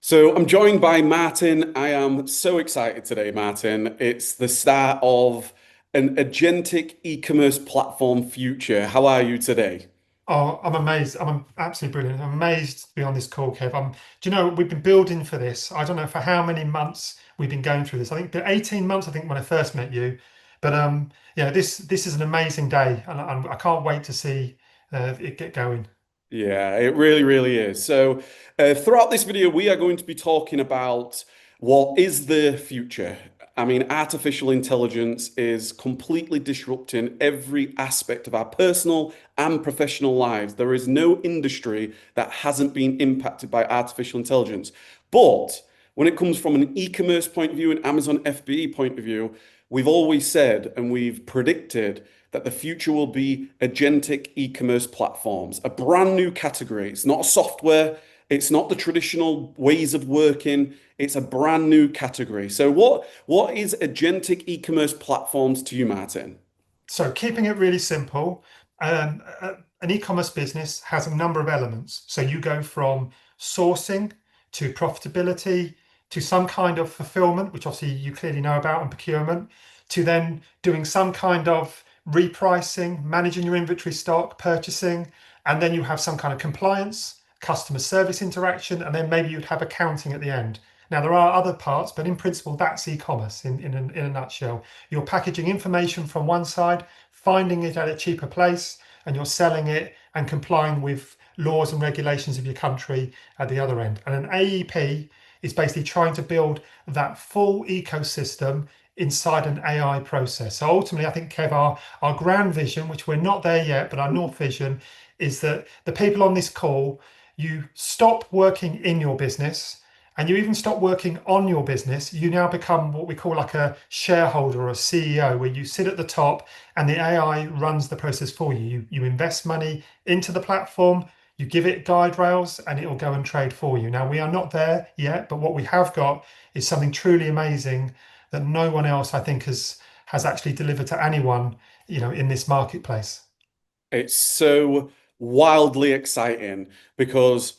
So I'm joined by Martin. I am so excited today, Martin. It's the start of an agentic e-commerce platform future. How are you today? Oh, I'm amazed. I'm absolutely brilliant. I'm amazed to be on this call, Kev. Do you know, we've been building for this. I don't know for how many months we've been going through this. I think 18 months, I think, when I first met you. But yeah, this is an amazing day, and I can't wait to see it get going. Yeah, it really, really is. So, throughout this video, we are going to be talking about what is the future. I mean, artificial intelligence is completely disrupting every aspect of our personal and professional lives. There is no industry that hasn't been impacted by artificial intelligence. But when it comes from an e-commerce point of view and Amazon FBA point of view, we've always said and we've predicted that the future will be agentic e-commerce platforms, a brand new category. It's not a software, it's not the traditional ways of working, it's a brand new category. So what is agentic e-commerce platforms to you, Martin? So keeping it really simple, an e-commerce business has a number of elements. So you go from sourcing to profitability to some kind of fulfillment, which obviously you clearly know about, and procurement, to then doing some kind of repricing, managing your inventory stock, purchasing, and then you have some kind of compliance, customer service interaction, and then maybe you'd have accounting at the end. Now, there are other parts, but in principle, that's e-commerce in a nutshell. You're packaging information from one side, finding it at a cheaper place, and you're selling it and complying with laws and regulations of your country at the other end. And an AEP is basically trying to build that full ecosystem inside an AI process. So ultimately, I think, Kev, our grand vision, which we're not there yet, but our North Vision is that the people on this call, you stop working in your business and you even stop working on your business. You now become what we call like a shareholder or a CEO, where you sit at the top and the AI runs the process for you. You invest money into the platform, you give it guide rails, and it will go and trade for you. Now, we are not there yet, but what we have got is something truly amazing that no one else, I think, has actually delivered to anyone, in this marketplace. It's so wildly exciting because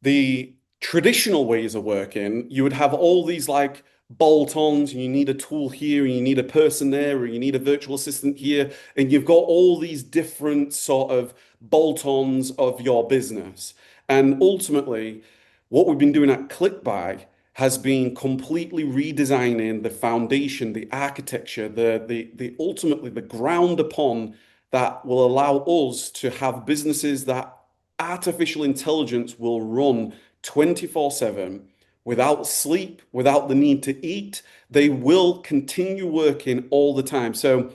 the traditional ways of working, you would have all these like bolt-ons, and you need a tool here, and you need a person there, or you need a virtual assistant here, and you've got all these different sort of bolt-ons of your business. And ultimately, what we've been doing at ClickBuy has been completely redesigning the foundation, the architecture, the ultimately the ground upon that will allow us to have businesses that artificial intelligence will run 24/7 without sleep, without the need to eat. They will continue working all the time. So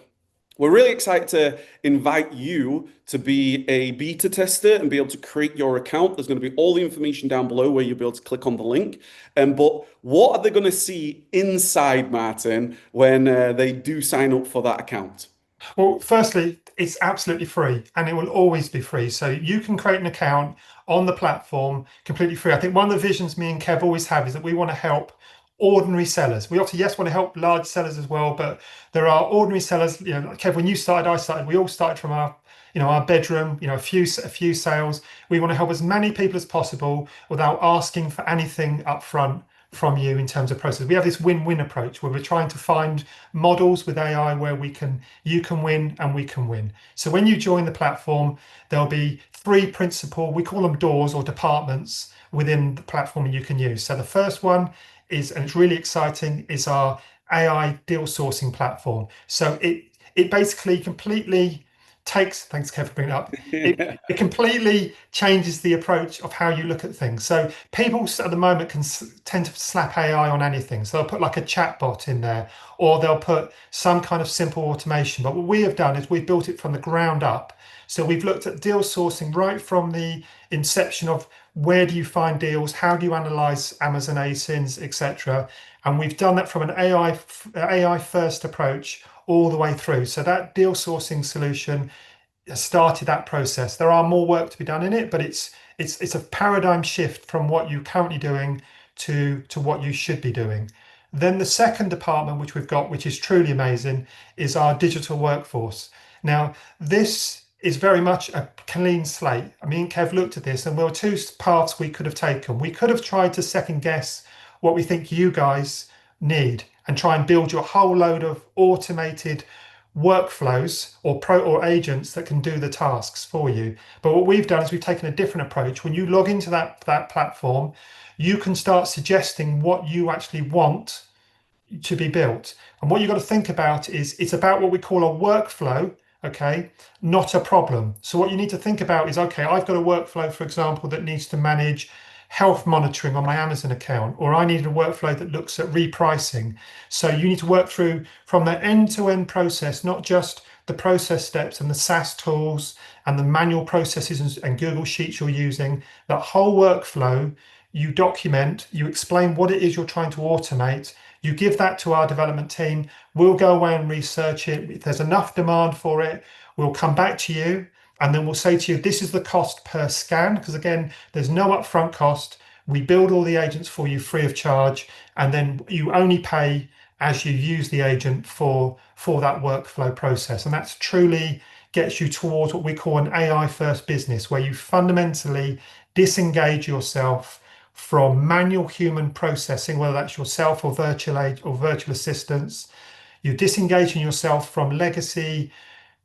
we're really excited to invite you to be a beta tester and be able to create your account. There's going to be all the information down below where you'll be able to click on the link. But what are they going to see inside, Martin, when they do sign up for that account? Well, firstly, it's absolutely free and it will always be free. So you can create an account on the platform completely free. I think one of the visions me and Kev always have is that we want to help ordinary sellers. We obviously, yes, want to help large sellers as well, but there are ordinary sellers. Like Kev, when you started, I started, we all started from our bedroom, a few sales. We want to help as many people as possible without asking for anything up front from you in terms of process. We have this win-win approach where we're trying to find models with AI where you can win and we can win. So when you join the platform, there'll be three principal, we call them doors or departments within the platform you can use. So the first one is, and it's really exciting, is our AI deal sourcing platform. So it basically completely takes, thanks Kev for bringing it up, it completely changes the approach of how you look at things. So people at the moment can tend to slap AI on anything. So they'll put like a chat bot in there, or they'll put some kind of simple automation. But what we have done is we've built it from the ground up. So we've looked at deal sourcing right from the inception of where do you find deals, how do you analyze Amazon ASINs, etc. And we've done that from an AI first approach all the way through. So that deal sourcing solution started that process. There are more work to be done in it, but it's a paradigm shift from what you're currently doing to what you should be doing. Then the second department which we've got, which is truly amazing, is our digital workforce. Now, this is very much a clean slate. I mean, Kev looked at this, and there were two paths we could have taken. We could have tried to second guess what we think you guys need and try and build you a whole load of automated workflows or agents that can do the tasks for you. But what we've done is we've taken a different approach. When you log into that platform, you can start suggesting what you actually want to be built. And what you've got to think about is it's about what we call a workflow, okay, not a problem. So what you need to think about is, okay, I've got a workflow, for example, that needs to manage health monitoring on my Amazon account, or I need a workflow that looks at repricing. So you need to work through from the end-to-end process, not just the process steps and the SaaS tools and the manual processes and Google Sheets you're using. That whole workflow, you document, you explain what it is you're trying to automate. You give that to our development team. We'll go away and research it. If there's enough demand for it, we'll come back to you and then we'll say to you, this is the cost per scan. Because again, there's no upfront cost. We build all the agents for you free of charge. And then you only pay as you use the agent for that workflow process. And that's truly gets you towards what we call an AI first business, where you fundamentally disengage yourself from manual human processing, whether that's yourself or virtual assistants. You're disengaging yourself from legacy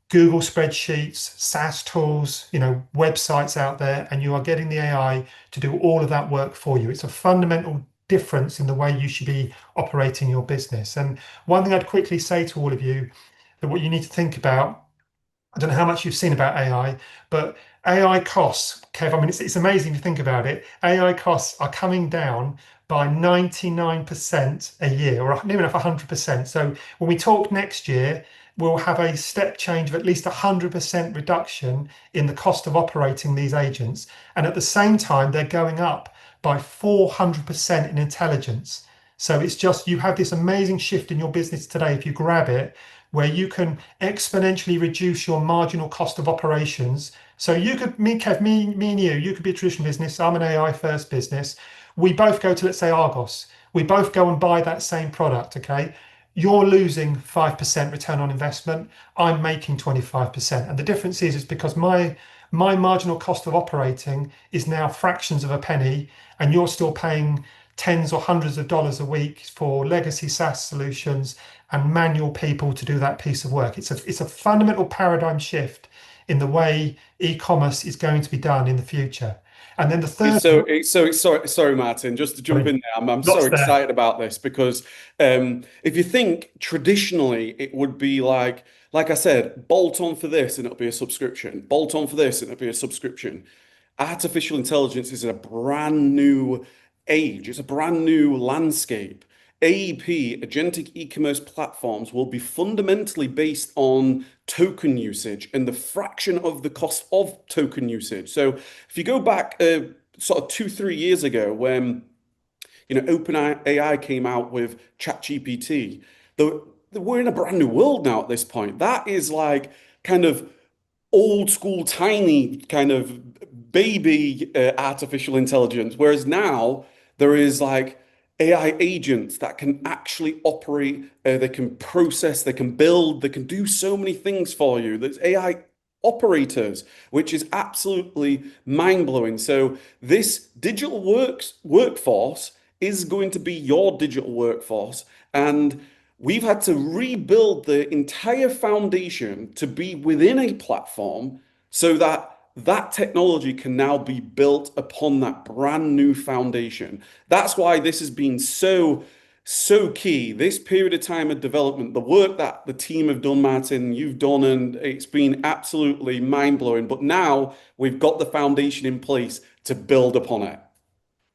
Google spreadsheets, SaaS tools, websites out there, and you are getting the AI to do all of that work for you. It's a fundamental difference in the way you should be operating your business. And one thing I'd quickly say to all of you that what you need to think about, I don't know how much you've seen about AI, but AI costs, Kev, I mean, it's amazing to think about it. AI costs are coming down by 99% a year, or near enough 100%. So when we talk next year, we'll have a step change of at least 100% reduction in the cost of operating these agents. And at the same time, they're going up by 400% in intelligence. So it's just, you have this amazing shift in your business today, if you grab it, where you can exponentially reduce your marginal cost of operations. So you could, me, Kev, me and you could be a traditional business. I'm an AI first business. We both go to, let's say, Argos. We both go and buy that same product, okay? You're losing 5% return on investment. I'm making 25%. And the difference is because my marginal cost of operating is now fractions of a penny, and you're still paying tens or hundreds of dollars a week for legacy SaaS solutions and manual people to do that piece of work. It's a fundamental paradigm shift in the way e-commerce is going to be done in the future. And then the third, Sorry, Martin, just to jump in there. I'm so lots there. excited about this because if you think traditionally it would be like I said, bolt on for this and it'll be a subscription, bolt on for this and it'll be a subscription. Artificial intelligence is a brand new age, it's a brand new landscape. AEP, Agentic eCommerce platforms, will be fundamentally based on token usage and the fraction of the cost of token usage. So if you go back sort of 2, 3 years ago when OpenAI came out with ChatGPT, we're in a brand new world now at this point. That is like kind of old school, tiny kind of baby artificial intelligence. Whereas now there is like AI agents that can actually operate, they can process, they can build, they can do so many things for you. There's AI operators, which is absolutely mind-blowing. So this digital workforce is going to be your digital workforce. And we've had to rebuild the entire foundation to be within a platform so that that technology can now be built upon that brand new foundation. That's why this has been so key. This period of time of development, the work that the team have done, Martin, you've done, and it's been absolutely mind-blowing. But now we've got the foundation in place to build upon it.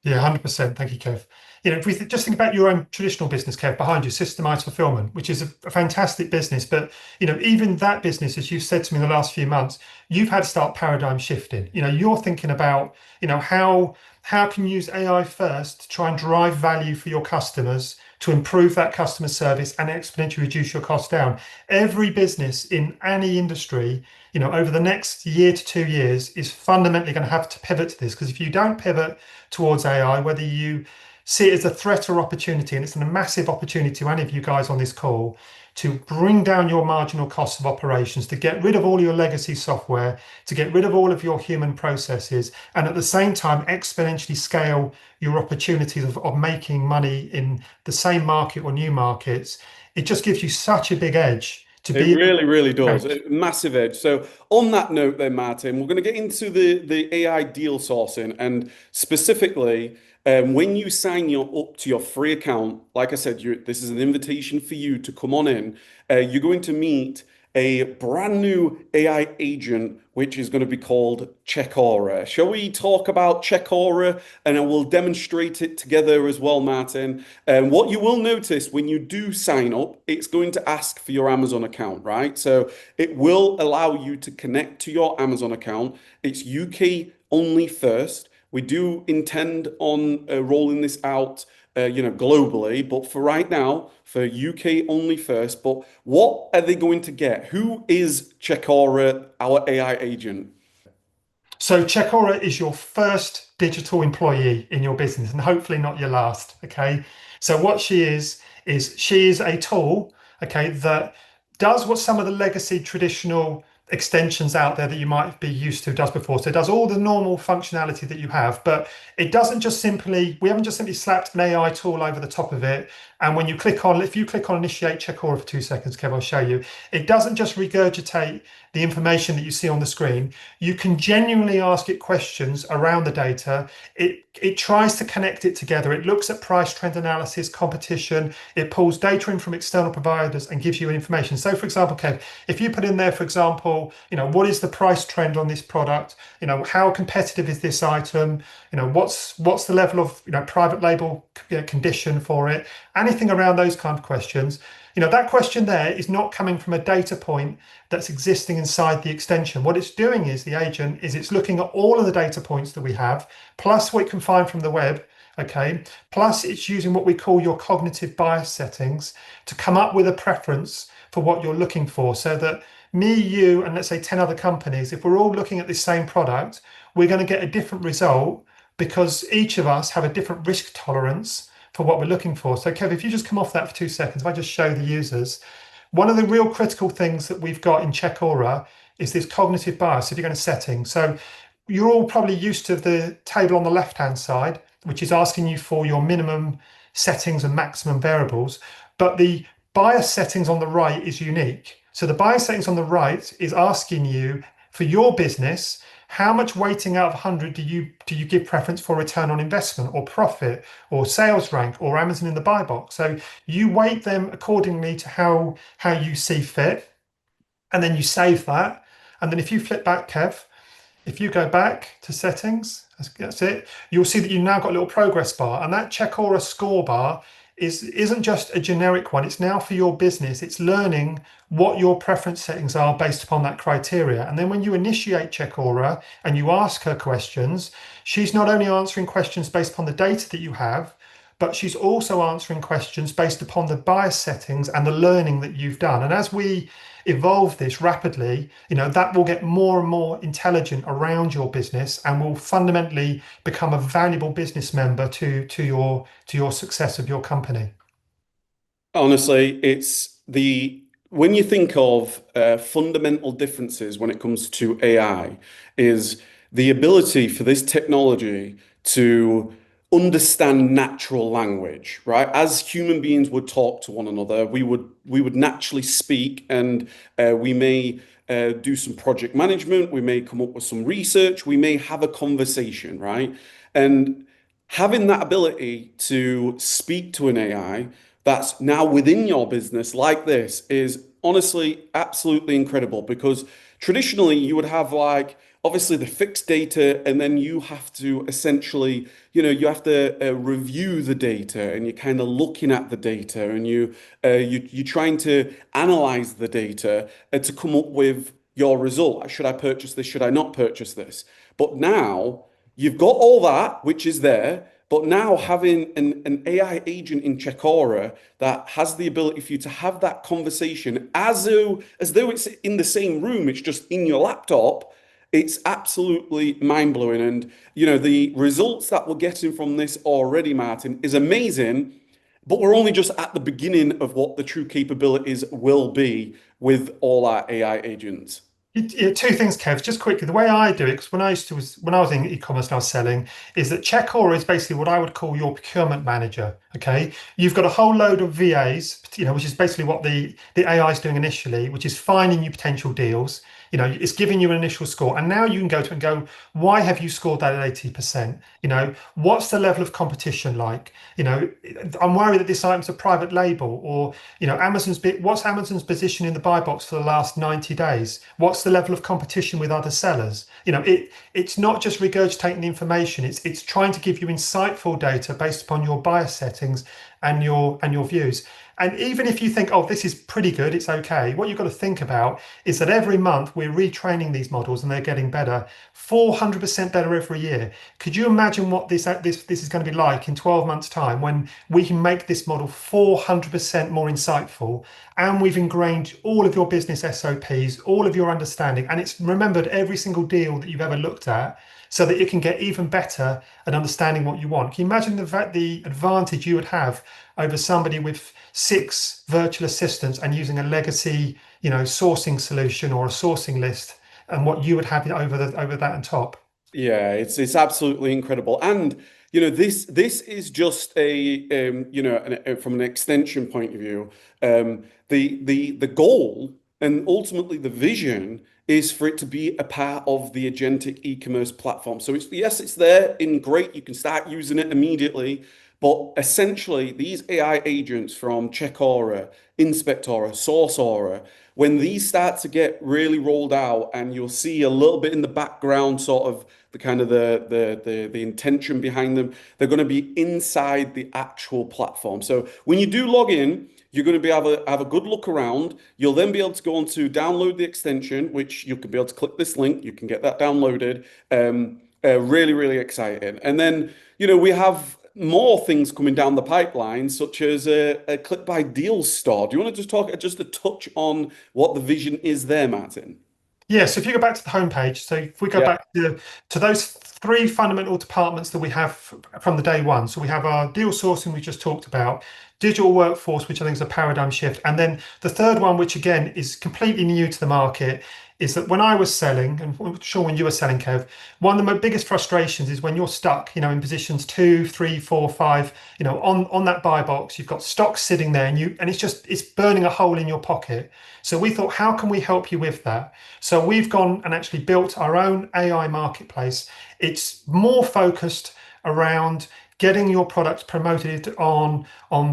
Yeah, 100%. Thank you, Kev. If we just think about your own traditional business, Kev, behind you, Systemized Fulfillment, which is a fantastic business. But, even that business, as you've said to me in the last few months, you've had to start paradigm shifting. You're thinking about, how can you use AI first to try and drive value for your customers to improve that customer service and exponentially reduce your costs down. Every business in any industry, over the next year to 2 years is fundamentally going to have to pivot to this. Because if you don't pivot towards AI, whether you see it as a threat or opportunity, and it's a massive opportunity to any of you guys on this call, to bring down your marginal costs of operations, to get rid of all your legacy software, to get rid of all of your human processes, and at the same time exponentially scale your opportunities of making money in the same market or new markets. It just gives you such a big edge to It be able really, really does. to. A massive edge. So on that note then, Martin, we're going to get into the AI deal sourcing and specifically when you sign up to your free account, like I said, this is an invitation for you to come on in. You're going to meet a brand new AI agent, which is going to be called CheckAura. Shall we talk about CheckAura and I will demonstrate it together as well, Martin? And what you will notice when you do sign up, it's going to ask for your Amazon account, right? So it will allow you to connect to your Amazon account. It's UK only first. We do intend on rolling this out, globally, but for right now, for UK only first. But what are they going to get? Who is CheckAura, our AI agent? So CheckAura is your first digital employee in your business and hopefully not your last. Okay. So what she is she is a tool, okay, that does what some of the legacy traditional extensions out there that you might be used to does before. So it does all the normal functionality that you have, but it doesn't just simply, we haven't just simply slapped an AI tool over the top of it. And when you click on, if you click on initiate CheckAura for 2 seconds, Kev, I'll show you, it doesn't just regurgitate the information that you see on the screen. You can genuinely ask it questions around the data. It tries to connect it together. It looks at price trend analysis, competition. It pulls data in from external providers and gives you information. So, for example, Kev, if you put in there, for example, what is the price trend on this product? How competitive is this item? What's the level of private label condition for it? Anything around those kind of questions. That question there is not coming from a data point that's existing inside the extension. What it's doing is the agent is it's looking at all of the data points that we have, plus what it can find from the web, okay? Plus it's using what we call your cognitive bias settings to come up with a preference for what you're looking for so that me, you, and let's say 10 other companies, if we're all looking at this same product, we're going to get a different result because each of us have a different risk tolerance for what we're looking for. So Kev, if you just come off that for 2 seconds, if I just show the users, one of the real critical things that we've got in CheckAura is this cognitive bias. If you go to settings, so you're all probably used to the table on the left-hand side, which is asking you for your minimum settings and maximum variables, but the bias settings on the right is unique. So the bias settings on the right is asking you for your business, how much weighting out of 100 do you give preference for return on investment or profit or sales rank or Amazon in the buy box? So you weight them accordingly to how you see fit, and then you save that. And then if you flip back, Kev, if you go back to settings, that's it, you'll see that you've now got a little progress bar, and that CheckAura score bar isn't just a generic one. It's now for your business. It's learning what your preference settings are based upon that criteria. And then when you initiate CheckAura and you ask her questions, she's not only answering questions based upon the data that you have, but she's also answering questions based upon the bias settings and the learning that you've done. And as we evolve this rapidly, that will get more and more intelligent around your business and will fundamentally become a valuable business member to your success of your company. Honestly, it's the when you think of fundamental differences when it comes to AI, is the ability for this technology to understand natural language, right? As human beings would talk to one another, we would naturally speak, and we may do some project management, we may come up with some research, we may have a conversation, right? And having that ability to speak to an AI that's now within your business like this is honestly absolutely incredible because traditionally you would have like obviously the fixed data and then you have to essentially you have to review the data and you're kind of looking at the data and you're trying to analyze the data to come up with your result. Should I purchase this? Should I not purchase this? But now you've got all that, which is there, but now having an AI agent in CheckAura that has the ability for you to have that conversation as though it's in the same room, it's just in your laptop, it's absolutely mind-blowing. And the results that we're getting from this already, Martin, is amazing. but we're only just at the beginning of what the true capabilities will be with all our AI agents. Two things, Kev. Just quickly, the way I do it, because when I was in e-commerce and I was selling, is that CheckAura is basically what I would call your procurement manager. Okay, you've got a whole load of VAs, which is basically what the AI is doing initially, which is finding you potential deals. It's giving you an initial score, and now you can go to it and go, why have you scored that at 80%? What's the level of competition like? I'm worried that this item's a private label, or what's Amazon's position in the buy box for the last 90 days? What's the level of competition with other sellers? It's not just regurgitating the information, it's trying to give you insightful data based upon your bias settings and your views. And even if you think, oh, this is pretty good, it's okay, what you've got to think about is that every month we're retraining these models and they're getting better, 400% better every year. Could you imagine what this is going to be like in 12 months' time when we can make this model 400% more insightful, and we've ingrained all of your business SOPs, all of your understanding, and it's remembered every single deal that you've ever looked at, so that you can get even better at understanding what you want? Can you imagine the advantage you would have over somebody with 6 virtual assistants and using a legacy, sourcing solution or a sourcing list, and what you would have over that on top? Yeah, it's absolutely incredible, and this is just from an extension point of view, the goal and ultimately the vision is for it to be a part of the agentic e-commerce platform. So it's there in great, you can start using it immediately, but essentially these AI agents from CheckAura, InspectAura, SourceAura, when these start to get really rolled out, and you'll see a little bit in the background, sort of the kind of the intention behind them, they're going to be inside the actual platform. So when you do log in, you're going to be able to have a good look around. You'll then be able to go on to download the extension, which you can be able to click this link. You can get that downloaded. Really, really exciting. And then, we have more things coming down the pipeline, such as a ClickBuy deals store. Do you want to just talk just a touch on what the vision is there, Martin? Yeah, so if you go back to the homepage, so if we go Yeah. back to those 3 fundamental departments that we have from the day one. So we have our deal sourcing we just talked about, digital workforce, which I think is a paradigm shift. And then the third one, which again is completely new to the market, is that when I was selling, and I'm sure when you were selling, Kev, one of my biggest frustrations is when you're stuck, in positions 2, 3, 4, 5, on that buy box, you've got stock sitting there, and it's burning a hole in your pocket. So we thought, how can we help you with that? So we've gone and actually built our own AI marketplace. It's more focused around getting your products promoted on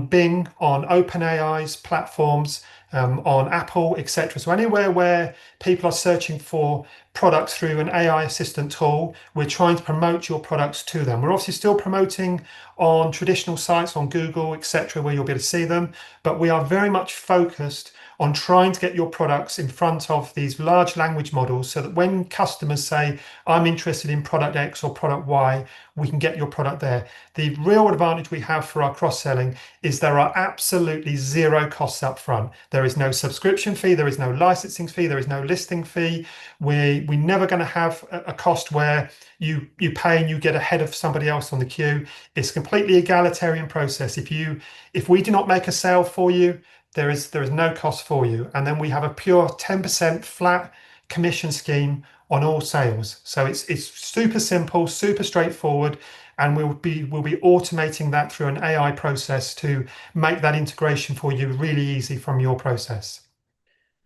Bing, on OpenAI's platforms, on Apple, etc. So anywhere where people are searching for products through an AI assistant tool, we're trying to promote your products to them. We're obviously still promoting on traditional sites, on Google, etc., where you'll be able to see them, but we are very much focused on trying to get your products in front of these large language models, so that when customers say, I'm interested in product X or product Y, we can get your product there. The real advantage we have for our cross-selling is there are absolutely zero costs up front. There is no subscription fee, there is no licensing fee, there is no listing fee. We're never going to have a cost where you pay and you get ahead of somebody else on the queue. It's a completely egalitarian process. If we do not make a sale for you, there is no cost for you. And then we have a pure 10% flat commission scheme on all sales. So it's super simple, super straightforward, and we'll be automating that through an AI process to make that integration for you really easy from your process.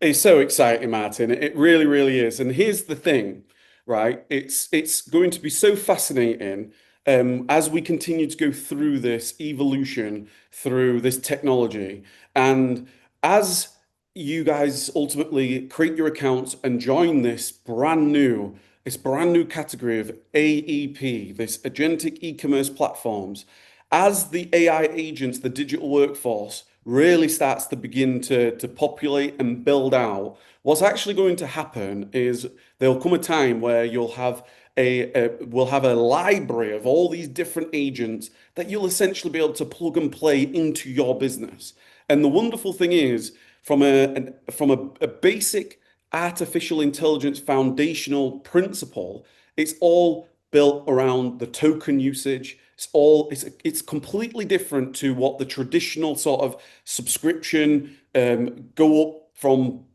It's so exciting, Martin. It really, really is. And here's the thing, right? It's going to be so fascinating as we continue to go through this evolution, through this technology, and as you guys ultimately create your accounts and join this brand new category of AEP, this agentic e-commerce platforms, as the AI agents, the digital workforce really starts to begin to populate and build out, what's actually going to happen is there'll come a time where we'll have a library of all these different agents that you'll essentially be able to plug and play into your business. And the wonderful thing is, from a basic artificial intelligence foundational principle, it's all built around the token usage. It's completely different to what the traditional sort of subscription go up from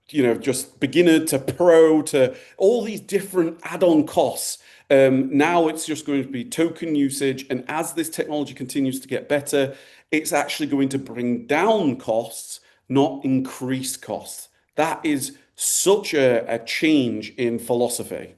just beginner to pro to all these different add-on costs. Now it's just going to be token usage, and as this technology continues to get better, it's actually going to bring down costs, not increase costs. That is such a change in philosophy.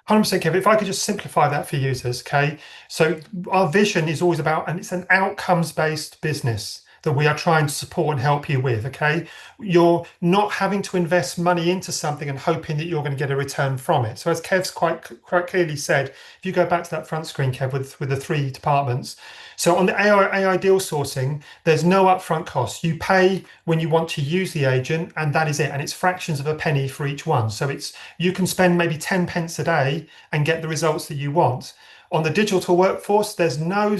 100%, Kevin. If I could just simplify that for users, okay? So our vision is always about, and it's an outcomes-based business that we are trying to support and help you with, okay? You're not having to invest money into something and hoping that you're going to get a return from it. So as Kev's quite clearly said, if you go back to that front screen, Kev, with the three departments. So on the AI deal sourcing, there's no upfront cost. You pay when you want to use the agent, and that is it. And it's fractions of a penny for each one. So you can spend maybe 10 pence a day and get the results that you want. On the digital workforce, there's no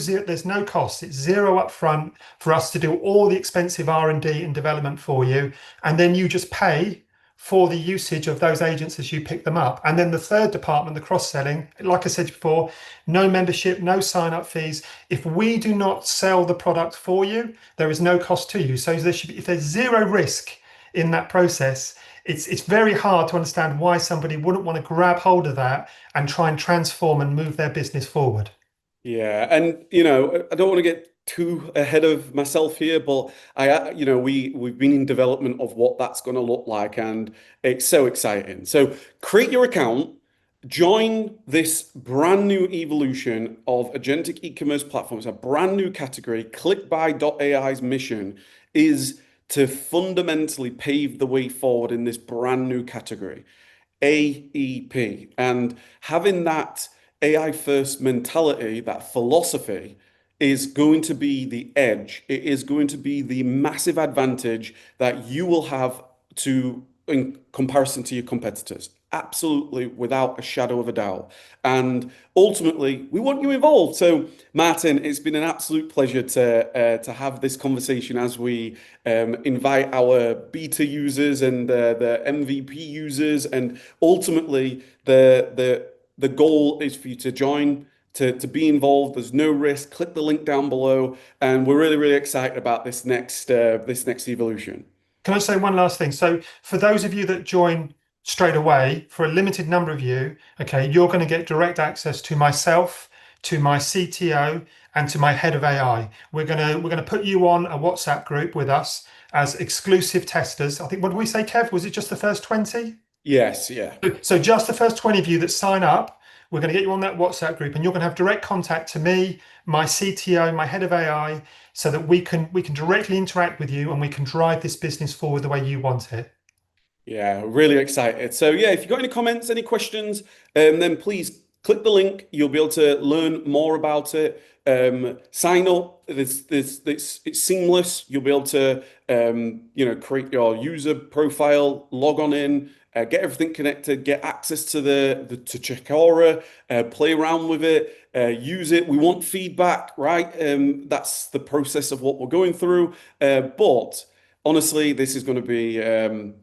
cost. It's zero upfront for us to do all the expensive R&D and development for you, and then you just pay for the usage of those agents as you pick them up. And then the third department, the cross-selling, like I said before, no membership, no sign-up fees. If we do not sell the product for you, there is no cost to you. So if there's zero risk in that process, it's very hard to understand why somebody wouldn't want to grab hold of that and try and transform and move their business forward. Yeah, and I don't want to get too ahead of myself here, but we've been in development of what that's going to look like, and it's so exciting. So create your account, join this brand new evolution of agentic e-commerce platforms, a brand new category. ClickBuy.AI's mission is to fundamentally pave the way forward in this brand new category. AEP. And having that AI first mentality, that philosophy, is going to be the edge. It is going to be the massive advantage that you will have in comparison to your competitors. Absolutely, without a shadow of a doubt. And ultimately, we want you involved. So, Martin, it's been an absolute pleasure to have this conversation as we invite our beta users and the MVP users, and ultimately the goal is for you to join. To be involved, there's no risk. Click the link down below, and we're really, really excited about this next evolution. Can I say one last thing? So for those of you that join straight away, for a limited number of you, okay, you're going to get direct access to myself, to my CTO, and to my head of AI. We're going to put you on a WhatsApp group with us as exclusive testers. I think, what did we say, Kev? Was it just the first 20? Yes, yeah. So just the first 20 of you that sign up, we're going to get you on that WhatsApp group, and you're going to have direct contact to me, my CTO, my head of AI, so that we can directly interact with you and we can drive this business forward the way you want it. Yeah, really excited. So yeah, if you've got any comments, any questions, then please click the link. You'll be able to learn more about it. Sign up. It's seamless. You'll be able to create your user profile, log on in, get everything connected, get access to to CheckAura, play around with it, use it. We want feedback, right? That's the process of what we're going through. But honestly, this is going to be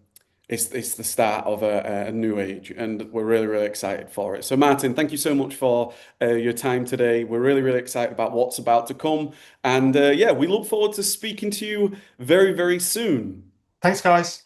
it's the start of a new age, and we're really, really excited for it. So, Martin, thank you so much for your time today. We're really, really excited about what's about to come. And yeah, we look forward to speaking to you very, very soon. Thanks, guys.